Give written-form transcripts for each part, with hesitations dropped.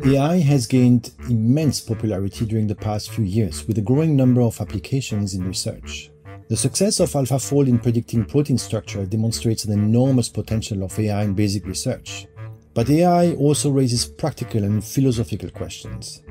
AI has gained immense popularity during the past few years with a growing number of applications in research. The success of AlphaFold in predicting protein structure demonstrates an enormous potential of AI in basic research. But AI also raises practical and philosophical questions.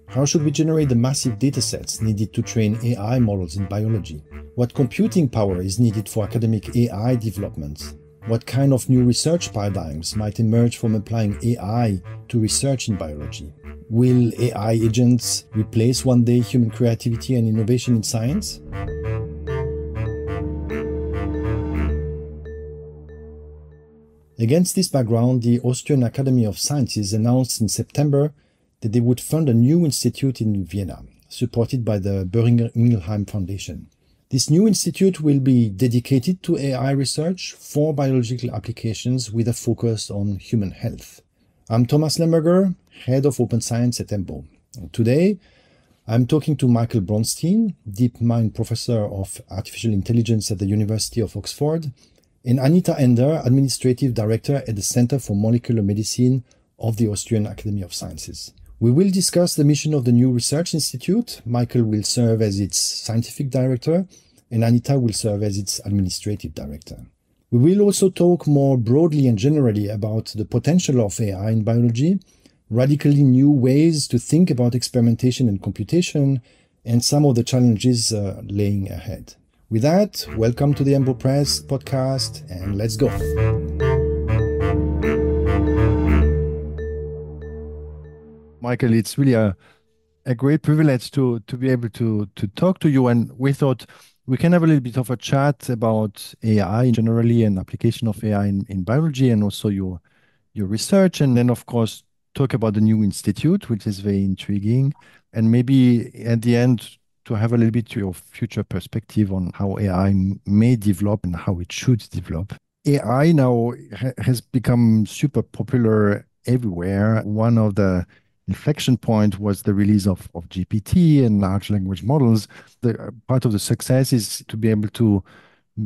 How should we generate the massive datasets needed to train AI models in biology? What computing power is needed for academic AI development? What kind of new research paradigms might emerge from applying AI to research in biology? Will AI agents replace one day human creativity and innovation in science? Against this background, the Austrian Academy of Sciences announced in September that they would fund a new institute in Vienna, supported by the Boehringer Ingelheim Foundation. This new institute will be dedicated to AI research for biological applications with a focus on human health. I'm Thomas Lemberger, Head of Open Science at EMBO. Today, I'm talking to Michael Bronstein, DeepMind Professor of Artificial Intelligence at the University of Oxford, and Anita Ender, Administrative Director at the Center for Molecular Medicine of the Austrian Academy of Sciences. We will discuss the mission of the new research institute. Michael will serve as its scientific director, and Anita will serve as its administrative director. We will also talk more broadly and generally about the potential of AI in biology, radically new ways to think about experimentation and computation, and some of the challenges laying ahead. With that, welcome to the EMBO Press podcast, and let's go. Michael, it's really a great privilege to be able to talk to you. And we thought we can have a little bit of a chat about AI generally and application of AI in biology and also your research. And then, of course, talk about the new institute, which is very intriguing. And maybe at the end, to have a little bit your future perspective on how AI may develop and how it should develop. AI now has become super popular everywhere. One of the inflection point was the release of GPT and large language models. Part of the success is to be able to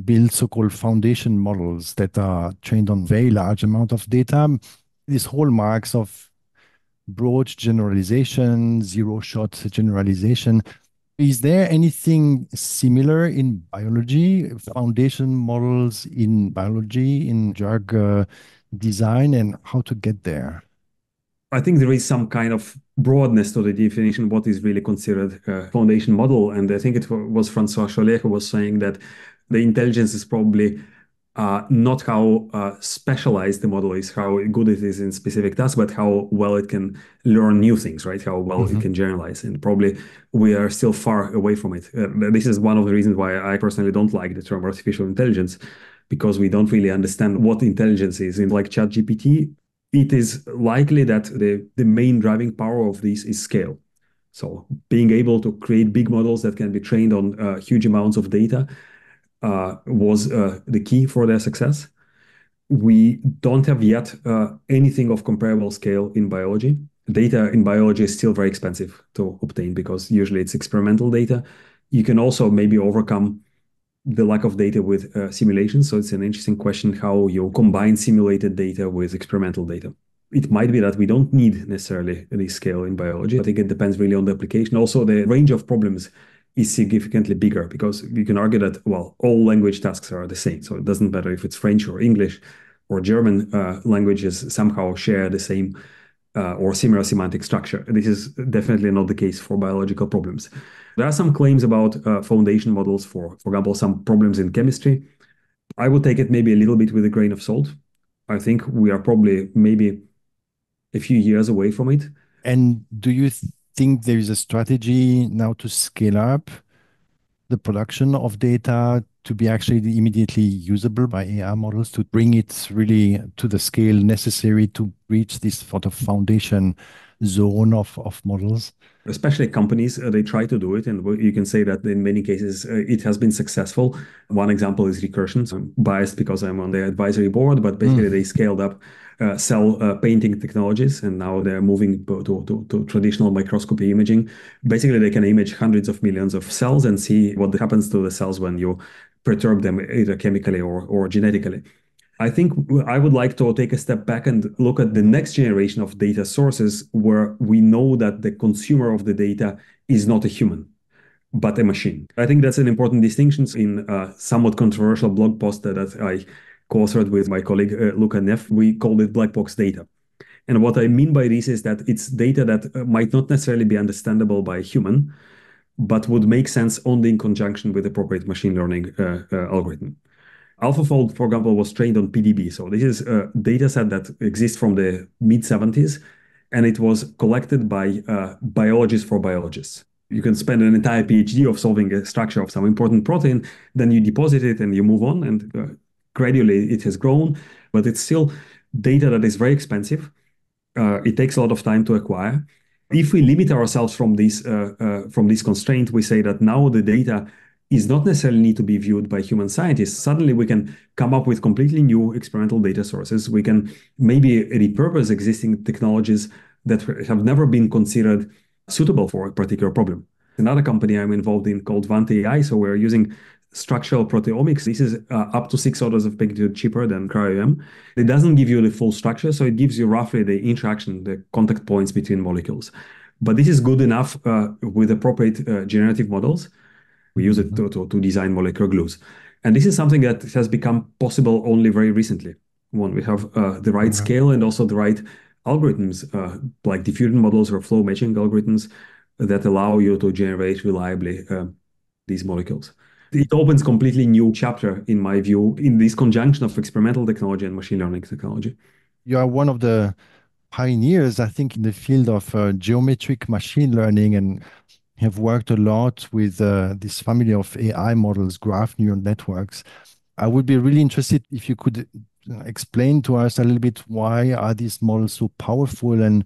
build so-called foundation models that are trained on very large amount of data. These hallmarks of broad generalization, zero-shot generalization. Is there anything similar in biology, foundation models in biology, in drug design, and how to get there? I think there is some kind of broadness to the definition of what is really considered a foundation model. And I think it was Francois Chollet who was saying that the intelligence is probably not how specialized the model is, how good it is in specific tasks, but how well it can learn new things, right? How well it can generalize. And probably we are still far away from it. This is one of the reasons why I personally don't like the term artificial intelligence, because we don't really understand what intelligence is. In like ChatGPT, it is likely that the main driving power of this is scale. So being able to create big models that can be trained on huge amounts of data was the key for their success. We don't have yet anything of comparable scale in biology. Data in biology is still very expensive to obtain because usually it's experimental data. You can also maybe overcome the lack of data with simulations. So it's an interesting question how you combine simulated data with experimental data. It might be that we don't need necessarily this scale in biology. I think it depends really on the application. Also, the range of problems is significantly bigger because you can argue that, well, all language tasks are the same. So it doesn't matter if it's French or English or German languages somehow share the same or similar semantic structure. This is definitely not the case for biological problems. There are some claims about foundation models for example, some problems in chemistry. I would take it maybe a little bit with a grain of salt. I think we are probably maybe a few years away from it. And do you think there is a strategy now to scale up the production of data to be actually immediately usable by AI models, to bring it really to the scale necessary to reach this sort of foundation zone of models? Especially companies, they try to do it. And you can say that in many cases, it has been successful. One example is Recursion. So I'm biased because I'm on the advisory board, but basically they scaled up cell painting technologies, and now they're moving to traditional microscopy imaging. Basically, they can image hundreds of millions of cells and see what happens to the cells when you perturb them either chemically or genetically. I think I would like to take a step back and look at the next generation of data sources where we know that the consumer of the data is not a human, but a machine. I think that's an important distinction in a somewhat controversial blog post that I co-authored with my colleague Luca Neff. We called it black box data. And what I mean by this is that it's data that might not necessarily be understandable by a human, but would make sense only in conjunction with appropriate machine learning algorithm. AlphaFold, for example, was trained on PDB. So this is a data set that exists from the mid 70s, and it was collected by biologists for biologists. You can spend an entire PhD of solving a structure of some important protein, then you deposit it and you move on, and gradually it has grown, but it's still data that is very expensive. It takes a lot of time to acquire. If we limit ourselves from this constraint, we say that now the data is not necessarily need to be viewed by human scientists. Suddenly we can come up with completely new experimental data sources. We can maybe repurpose existing technologies that have never been considered suitable for a particular problem. Another company I'm involved in called Vant AI. So we're using structural proteomics. This is up to 6 orders of magnitude cheaper than cryo-EM. It doesn't give you the full structure, so it gives you roughly the interaction, the contact points between molecules. But this is good enough with appropriate generative models. We use it to design molecular glues. And this is something that has become possible only very recently, when we have the right scale and also the right algorithms, like diffusion models or flow matching algorithms that allow you to generate reliably these molecules. It opens completely new chapter, in my view, in this conjunction of experimental technology and machine learning technology. You are one of the pioneers, I think, in the field of geometric machine learning and have worked a lot with this family of AI models, graph neural networks. I would be really interested if you could explain to us a little bit why are these models so powerful and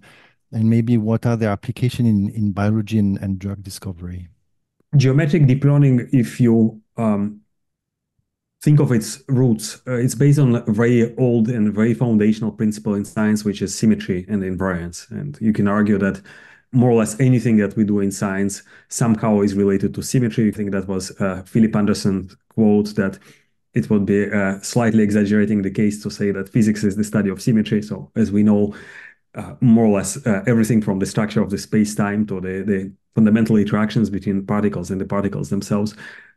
maybe what are their application in biology and drug discovery. Geometric deep learning, if you think of its roots, it's based on a very old and very foundational principle in science, which is symmetry and invariance. And you can argue that more or less anything that we do in science somehow is related to symmetry. I think that was Philip Anderson's quote that it would be slightly exaggerating the case to say that physics is the study of symmetry. So as we know, more or less everything from the structure of the space-time to the fundamental interactions between particles and the particles themselves,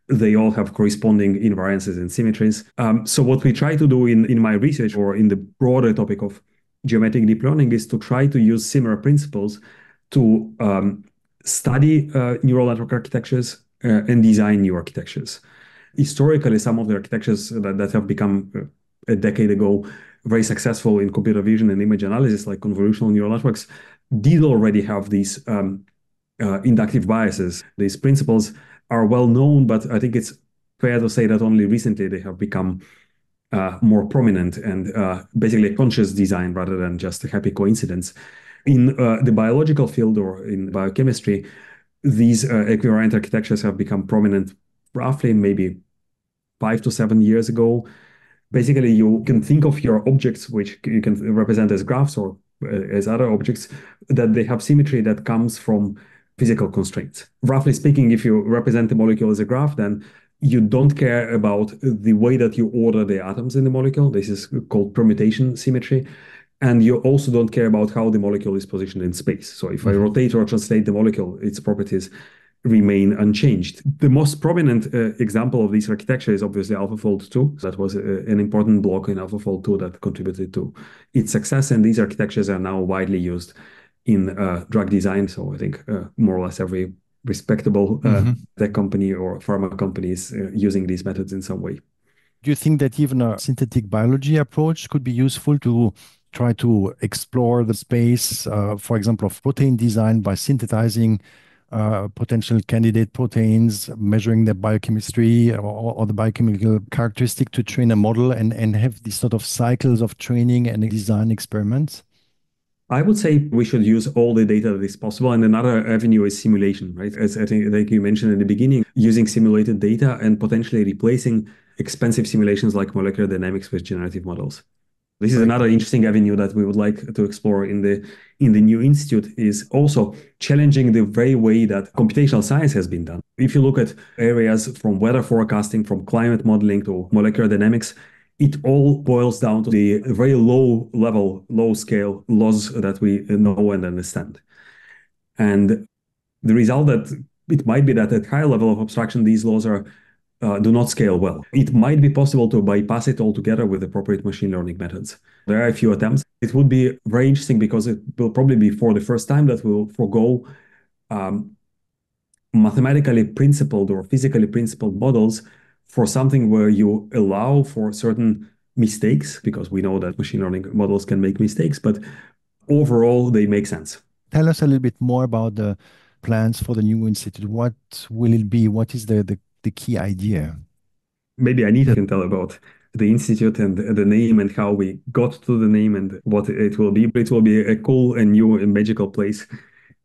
they all have corresponding invariances and symmetries. So what we try to do in my research or in the broader topic of geometric deep learning is to try to use similar principles to study neural network architectures and design new architectures. Historically, some of the architectures that have become a decade ago very successful in computer vision and image analysis, like convolutional neural networks, did already have these inductive biases. These principles are well known, but I think it's fair to say that only recently they have become more prominent and basically a conscious design rather than just a happy coincidence. In the biological field or in biochemistry, these equivariant architectures have become prominent roughly maybe 5 to 7 years ago. Basically, you can think of your objects, which you can represent as graphs or as other objects, that they have symmetry that comes from physical constraints. Roughly speaking, if you represent the molecule as a graph, then you don't care about the way that you order the atoms in the molecule. This is called permutation symmetry. And you also don't care about how the molecule is positioned in space. So if I rotate or translate the molecule, its properties remain unchanged. The most prominent example of this architecture is obviously AlphaFold 2. That was an important block in AlphaFold 2 that contributed to its success. And these architectures are now widely used in drug design. So I think more or less every respectable tech company or pharma company is using these methods in some way. Do you think that even a synthetic biology approach could be useful to try to explore the space, for example, of protein design by synthesizing potential candidate proteins, measuring the biochemistry or the biochemical characteristic to train a model and have these sort of cycles of training and design experiments? I would say we should use all the data that is possible. And another avenue is simulation, right? As I think, like you mentioned in the beginning, using simulated data and potentially replacing expensive simulations like molecular dynamics with generative models. This is another interesting avenue that we would like to explore in the new institute, is also challenging the very way that computational science has been done. If you look at areas from weather forecasting, from climate modeling to molecular dynamics, It all boils down to the very low level, low scale laws that we know and understand. And the result that it might be that at higher level of abstraction, these laws are do not scale well. It might be possible to bypass it altogether with appropriate machine learning methods. There are a few attempts. It would be very interesting because it will probably be for the first time that we'll forego um, mathematically principled or physically principled models for something where you allow for certain mistakes, because we know that machine learning models can make mistakes, but overall they make sense. Tell us a little bit more about the plans for the new institute. What will it be? What is the key idea? Maybe Anita can tell about the institute and the name and how we got to the name and what it will be. It will be a cool and new and magical place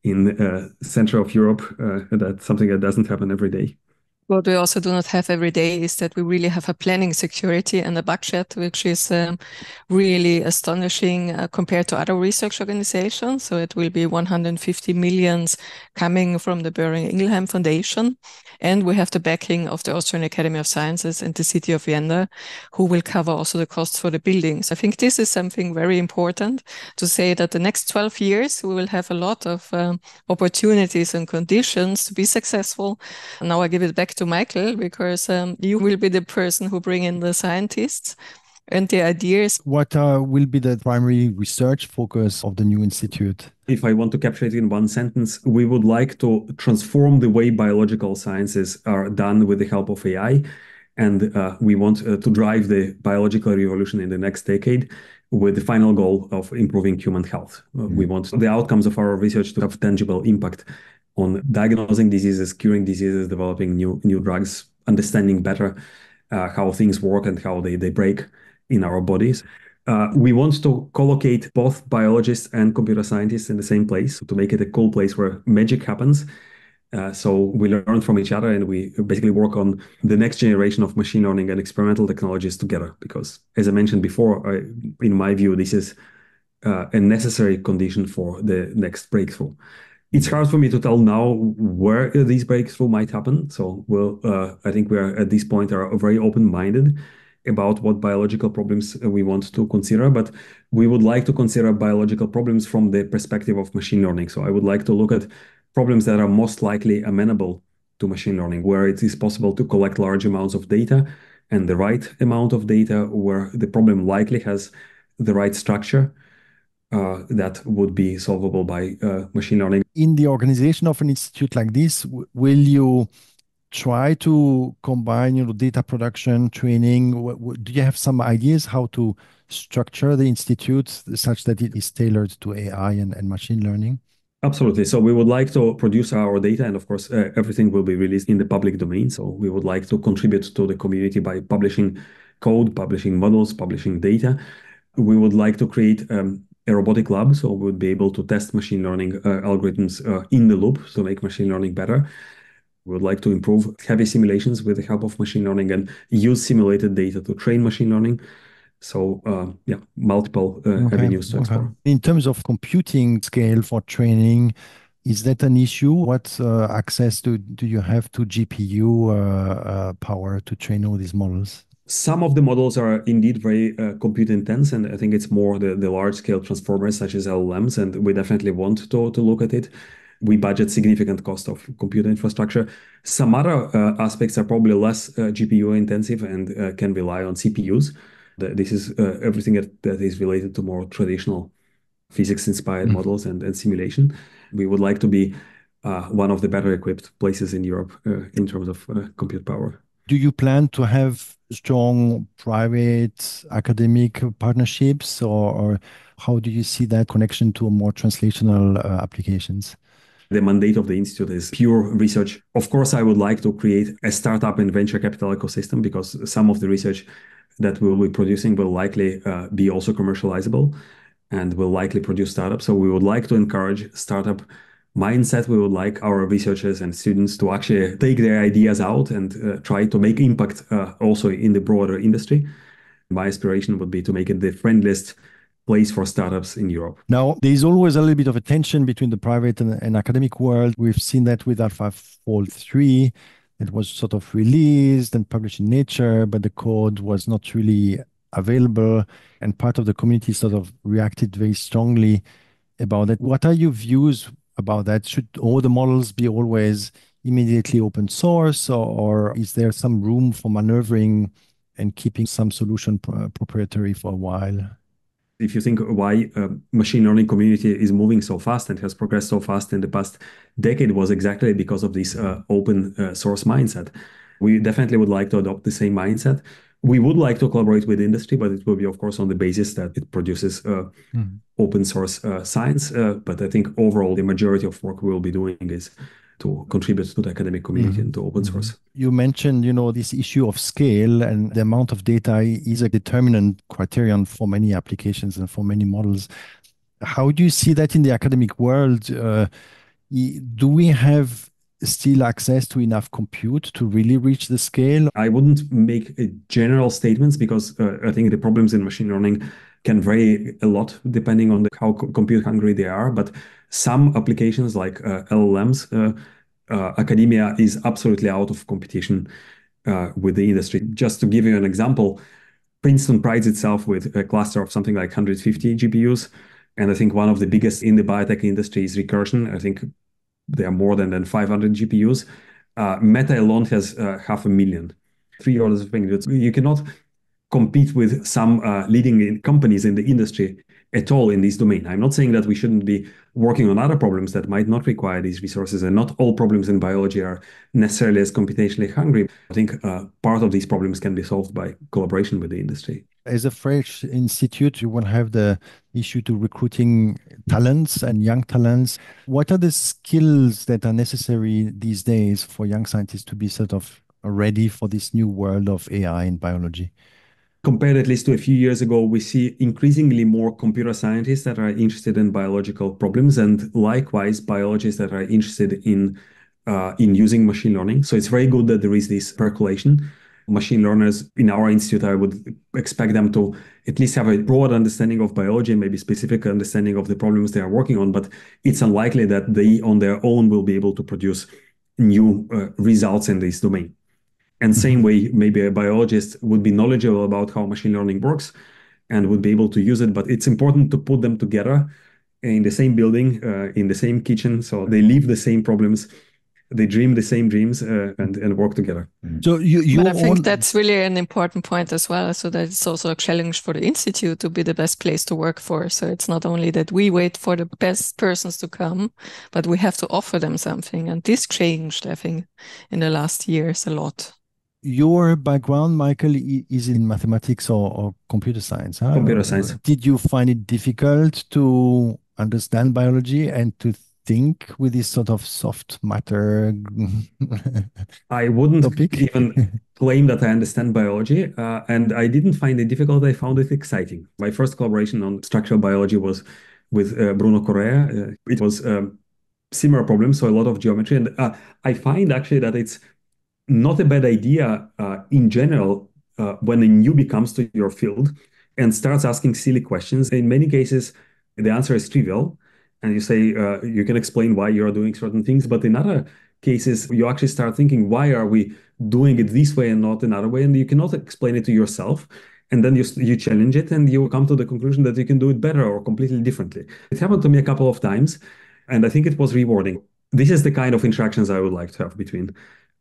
in center of Europe. That's something that doesn't happen every day. What we also do not have every day is that we really have a planning security and a budget, which is really astonishing compared to other research organizations. So it will be 150 millions coming from the Boehringer Ingelheim Foundation. And we have the backing of the Austrian Academy of Sciences and the city of Vienna, who will cover also the costs for the buildings. I think this is something very important to say that the next 12 years, we will have a lot of opportunities and conditions to be successful. Now I give it back to Michael, because you will be the person who bring in the scientists and the ideas. What will be the primary research focus of the new institute? If I want to capture it in one sentence, we would like to transform the way biological sciences are done with the help of AI. And we want to drive the biological revolution in the next decade with the final goal of improving human health. We want the outcomes of our research to have tangible impact on diagnosing diseases, curing diseases, developing new drugs, understanding better how things work and how they break in our bodies. We want to collocate both biologists and computer scientists in the same place to make it a cool place where magic happens. So we learn from each other and we basically work on the next generation of machine learning and experimental technologies together. Because as I mentioned before, in my view, this is a necessary condition for the next breakthrough. It's hard for me to tell now where these breakthrough might happen. So I think we are at this point are very open-minded about what biological problems we want to consider, but we would like to consider biological problems from the perspective of machine learning. So I would like to look at problems that are most likely amenable to machine learning, where it is possible to collect large amounts of data and the right amount of data, where the problem likely has the right structure that would be solvable by machine learning. In the organization of an institute like this, will you try to combine, data production, training? Do you have some ideas how to structure the institute such that it is tailored to AI and machine learning? Absolutely. So we would like to produce our data, and of course, everything will be released in the public domain. So we would like to contribute to the community by publishing code, publishing models, publishing data. We would like to create a robotic lab, so we would be able to test machine learning algorithms in the loop to make machine learning better. We would like to improve heavy simulations with the help of machine learning and use simulated data to train machine learning. So multiple avenues to explore. In terms of computing scale for training, is that an issue? What access do you have to GPU power to train all these models? Some of the models are indeed very compute intense, and I think it's more the large scale transformers such as LLMs, and we definitely want to look at it. We budget significant cost of computer infrastructure. Some other aspects are probably less GPU intensive and can rely on CPUs. This is everything that is related to more traditional physics-inspired models and simulation. We would like to be one of the better equipped places in Europe in terms of compute power. Do you plan to have strong private academic partnerships, or how do you see that connection to more translational applications? The mandate of the institute is pure research. Of course, I would like to create a startup and venture capital ecosystem, because some of the research that we will be producing will likely be also commercializable and will likely produce startups. So we would like to encourage startup mindset. We would like our researchers and students to actually take their ideas out and try to make impact also in the broader industry. My aspiration would be to make it the friendliest place for startups in Europe. Now, there's always a little bit of a tension between the private and academic world. We've seen that with AlphaFold 3. It was sort of released and published in Nature, but the code was not really available, and part of the community sort of reacted very strongly about it. What are your views about that? Should all the models be always immediately open source, or is there some room for maneuvering and keeping some solution proprietary for a while? If you think why machine learning community is moving so fast and has progressed so fast in the past decade was exactly because of this open source mindset. We definitely would like to adopt the same mindset. We would like to collaborate with industry, but it will be, of course, on the basis that it produces open source science. But I think overall, the majority of work we will be doing is to contribute to the academic community and to open source. You mentioned, this issue of scale, and the amount of data is a determinant criterion for many applications and for many models. How do you see that in the academic world? Do we have still access to enough compute to really reach the scale? I wouldn't make general statements because I think the problems in machine learning can vary a lot depending on how compute hungry they are. But some applications like LLMs, academia is absolutely out of competition with the industry. Just to give you an example, Princeton prides itself with a cluster of something like 150 GPUs. And I think one of the biggest in the biotech industry is Recursion. I think there are more than 500 GPUs. Meta alone has 500,000, 3 orders of magnitude. You cannot compete with some leading companies in the industry at all in this domain. I'm not saying that we shouldn't be working on other problems that might not require these resources, and not all problems in biology are necessarily as computationally hungry. I think part of these problems can be solved by collaboration with the industry. As a French institute, you will have the issue to recruiting talents and young talents. What are the skills that are necessary these days for young scientists to be sort of ready for this new world of AI in biology? Compared at least to a few years ago, we see increasingly more computer scientists that are interested in biological problems, and likewise biologists that are interested in using machine learning. So it's very good that there is this percolation. Machine learners in our institute, I would expect them to at least have a broad understanding of biology and maybe specific understanding of the problems they are working on, but it's unlikely that they on their own will be able to produce new results in this domain. And same way, maybe a biologist would be knowledgeable about how machine learning works and would be able to use it, but it's important to put them together in the same building, in the same kitchen, so they live the same problems, they dream the same dreams, and work together. So but I think that's really an important point as well, so that it's also a challenge for the institute to be the best place to work for. So it's not only that we wait for the best persons to come, but we have to offer them something. And this changed, I think, in the last years a lot. Your background, Michael, is in mathematics or computer science, huh? Computer science. Did you find it difficult to understand biology and to think with this sort of soft matter? I wouldn't topic? even claim that I understand biology, and I didn't find it difficult. I found it exciting. My first collaboration on structural biology was with Bruno Correa. It was similar problems, so a lot of geometry, and I find actually that it's not a bad idea in general when a newbie comes to your field and starts asking silly questions. In many cases, the answer is trivial, and you say you can explain why you're doing certain things. But in other cases, you actually start thinking, why are we doing it this way and not another way? And you cannot explain it to yourself. And then you challenge it, and you come to the conclusion that you can do it better or completely differently. It happened to me a couple of times, and I think it was rewarding. This is the kind of interactions I would like to have between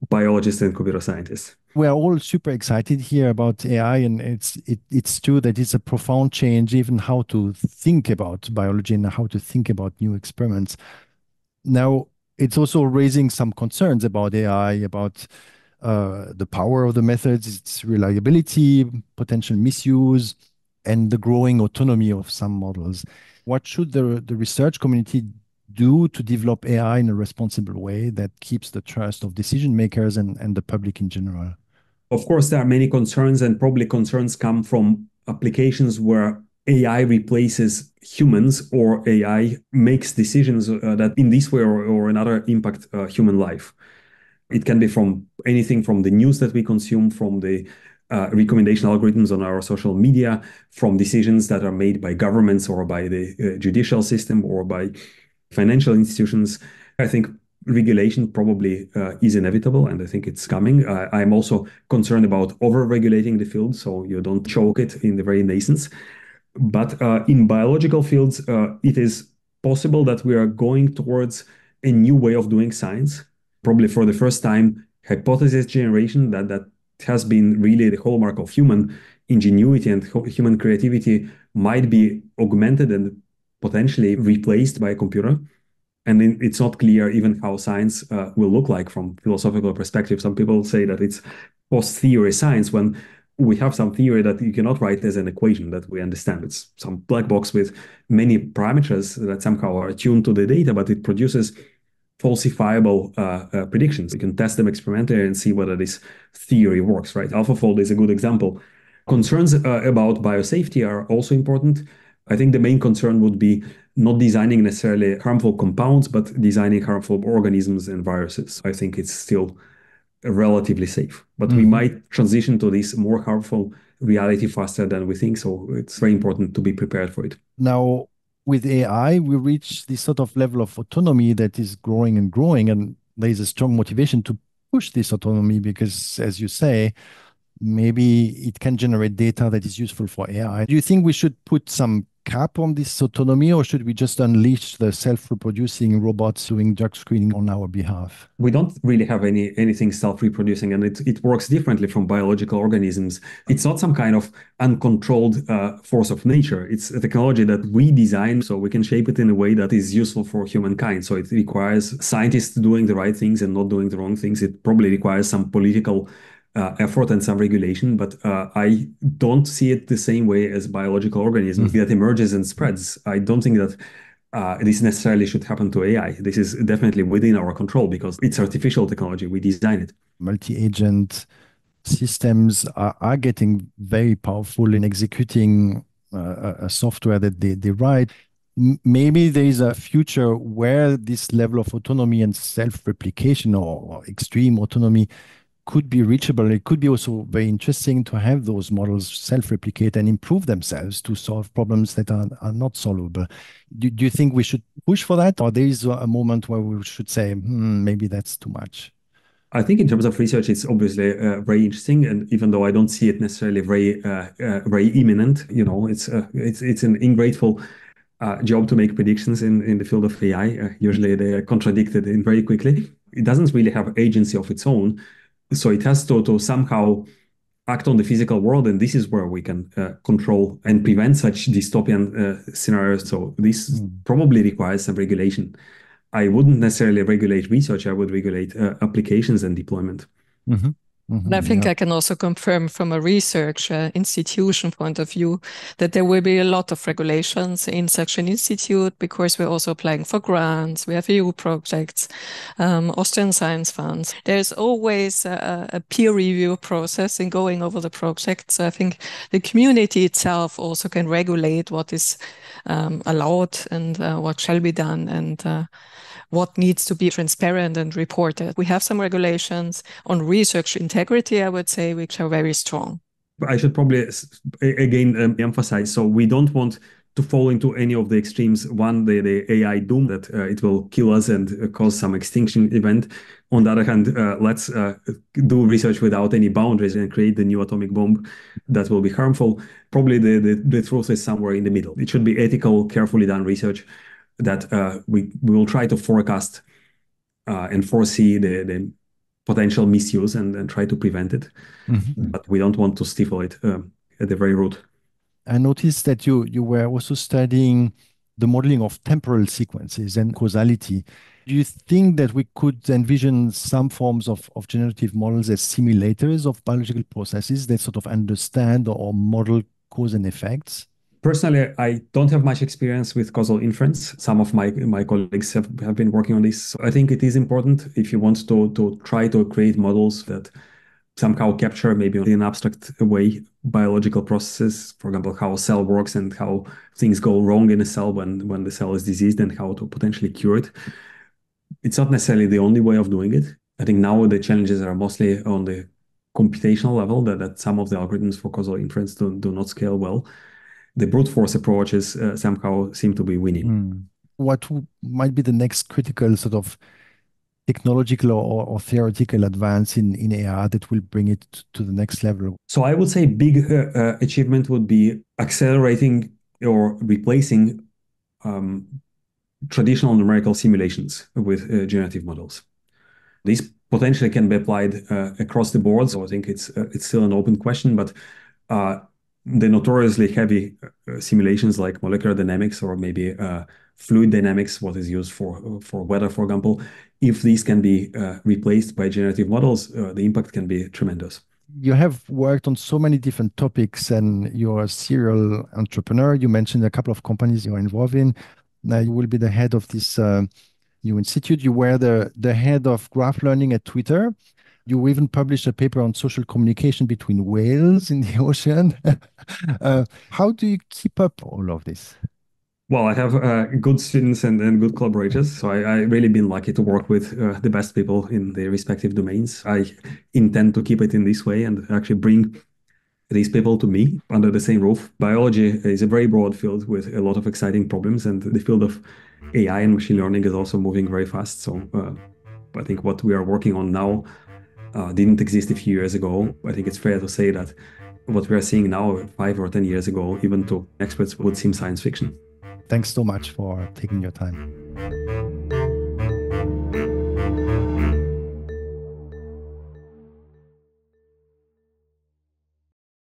biologists and computer scientists. We're all super excited here about AI, and it's true that it's a profound change, even how to think about biology and how to think about new experiments. Now, it's also raising some concerns about AI, about the power of the methods, its reliability, potential misuse, and the growing autonomy of some models. What should the research community do to develop AI in a responsible way that keeps the trust of decision makers and the public in general? Of course, there are many concerns, and probably concerns come from applications where AI replaces humans or AI makes decisions that in this way or another impact human life. It can be from anything from the news that we consume, from the recommendation algorithms on our social media, from decisions that are made by governments or by the judicial system or by financial institutions. I think regulation probably is inevitable, and I think it's coming. I'm also concerned about over-regulating the field, so you don't choke it in the very nascence. But in biological fields, it is possible that we are going towards a new way of doing science. Probably for the first time, hypothesis generation that has been really the hallmark of human ingenuity and human creativity might be augmented and potentially replaced by a computer. And it's not clear even how science will look like from philosophical perspective. Some people say that it's post-theory science when we have some theory that you cannot write as an equation that we understand. It's some black box with many parameters that somehow are tuned to the data, but it produces falsifiable predictions. You can test them experimentally and see whether this theory works, right? AlphaFold is a good example. Concerns about biosafety are also important. I think the main concern would be not designing necessarily harmful compounds, but designing harmful organisms and viruses. I think it's still relatively safe, but we might transition to this more harmful reality faster than we think. So it's very important to be prepared for it. Now, with AI, we reach this sort of level of autonomy that is growing and growing, and there is a strong motivation to push this autonomy because, as you say, maybe it can generate data that is useful for AI. Do you think we should put some cap on this autonomy, or should we just unleash the self-reproducing robots doing drug screening on our behalf? We don't really have anything self-reproducing, and it works differently from biological organisms. It's not some kind of uncontrolled force of nature. It's a technology that we design so we can shape it in a way that is useful for humankind. So it requires scientists doing the right things and not doing the wrong things. It probably requires some political effort and some regulation, but I don't see it the same way as biological organisms that emerges and spreads. I don't think that this necessarily should happen to AI. This is definitely within our control because it's artificial technology. We design it. Multi-agent systems are getting very powerful in executing a software that they write. Maybe there is a future where this level of autonomy and self-replication or extreme autonomy could be reachable. It could be also very interesting to have those models self-replicate and improve themselves to solve problems that are not solvable. Do you think we should push for that, or there is a moment where we should say, maybe that's too much? I think in terms of research, it's obviously very interesting, and even though I don't see it necessarily very imminent, it's an ingrateful job to make predictions in the field of AI. Usually they are contradicted in very quickly. It doesn't really have agency of its own. So it has to somehow act on the physical world, and this is where we can control and prevent such dystopian scenarios. So this probably requires some regulation. I wouldn't necessarily regulate research. I would regulate applications and deployment. And I think I can also confirm from a research institution point of view that there will be a lot of regulations in such an institute because we're also applying for grants. We have EU projects, Austrian science funds. There's always a peer review process in going over the project. So I think the community itself also can regulate what is allowed and what shall be done and what needs to be transparent and reported. We have some regulations on research integrity, I would say, which are very strong. I should probably, again, emphasize, so we don't want to fall into any of the extremes. One, the AI doom, that it will kill us and cause some extinction event. On the other hand, let's do research without any boundaries and create the new atomic bomb that will be harmful. Probably the truth is somewhere in the middle. It should be ethical, carefully done research that we will try to forecast and foresee the potential misuse and try to prevent it. But we don't want to stifle it at the very root. I noticed that you were also studying the modeling of temporal sequences and causality. Do you think that we could envision some forms of generative models as simulators of biological processes that sort of understand or model cause and effects? Personally, I don't have much experience with causal inference. Some of my colleagues have been working on this. So I think it is important if you want to try to create models that somehow capture, maybe in an abstract way, biological processes, for example, how a cell works and how things go wrong in a cell when the cell is diseased and how to potentially cure it. It's not necessarily the only way of doing it. I think now the challenges are mostly on the computational level, that some of the algorithms for causal inference do not scale well. The brute force approaches somehow seem to be winning. What might be the next critical sort of technological or theoretical advance in AI that will bring it to the next level? So I would say big achievement would be accelerating or replacing traditional numerical simulations with generative models. These potentially can be applied across the board. So I think it's still an open question, but the notoriously heavy simulations like molecular dynamics or maybe fluid dynamics, what is used for weather, for example, if these can be replaced by generative models, the impact can be tremendous. You have worked on so many different topics and you're a serial entrepreneur. You mentioned a couple of companies you're involved in. Now you will be the head of this new institute. You were the head of graph learning at Twitter. You even published a paper on social communication between whales in the ocean. How do you keep up all of this? Well, I have good students and good collaborators. So I really been lucky to work with the best people in their respective domains. I intend to keep it in this way and actually bring these people to me under the same roof. Biology is a very broad field with a lot of exciting problems, and the field of AI and machine learning is also moving very fast. So I think what we are working on now didn't exist a few years ago. I think it's fair to say that what we are seeing now, 5 or 10 years ago, even to experts would seem science fiction. Thanks so much for taking your time.